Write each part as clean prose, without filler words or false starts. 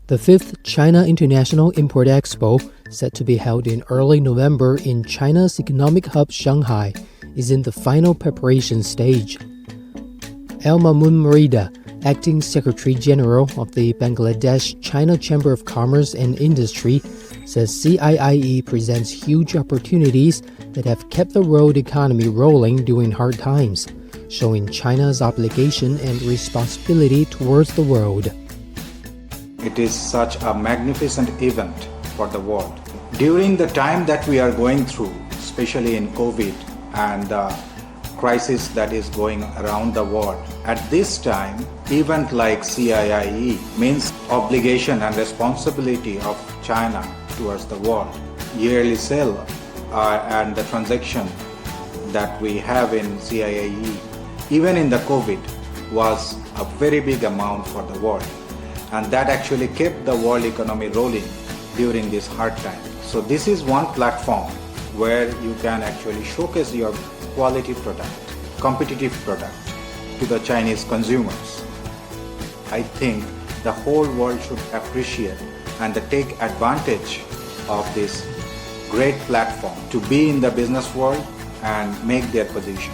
The 5th China International Import Expo, set to be held in early November in China's economic hub Shanghai, is in the final preparation stage. El-Mamun Merida, Acting Secretary General of the Bangladesh China Chamber of Commerce and Industry, says CIIE presents huge opportunities that have kept the world economy rolling during hard times, showing China's obligation and responsibility towards the world. It is such a magnificent event for the world. During the time that we are going through, especially in COVID and the crisis that is going around the world, at this time, event like CIIE means obligation and responsibility of China towards the world. Yearly sale and the transaction that we have in CIIE, even in the COVID, was a very big amount for the world. And that actually kept the world economy rolling during this hard time. So this is one platform where you can actually showcase your quality product, competitive product to the Chinese consumers. I think the whole world should appreciate and take advantage of this great platform to be in the business world and make their position.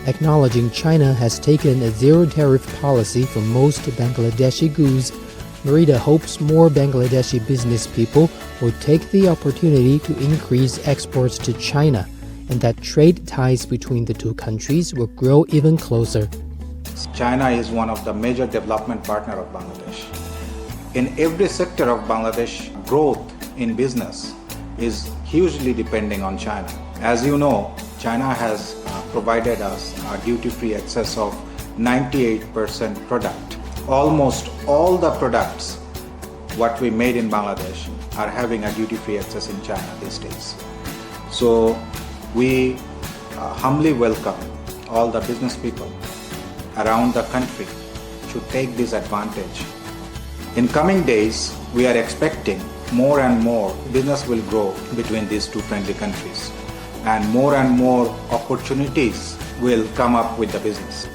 Acknowledging China has taken a zero-tariff policy for most Bangladeshi goods, Merida hopes more Bangladeshi business people will take the opportunity to increase exports to China, and that trade ties between the two countries will grow even closer. China is one of the major development partners of Bangladesh. In every sector of Bangladesh, growth in business is hugely depending on China. As you know, China has provided us a duty-free access of 98% product. Almost all the products what we made in Bangladesh are having a duty-free access in China these days. So we humbly welcome all the business people around the country to take this advantage. In coming days, we are expecting more and more business will grow between these two friendly countries, and more opportunities will come up with the business.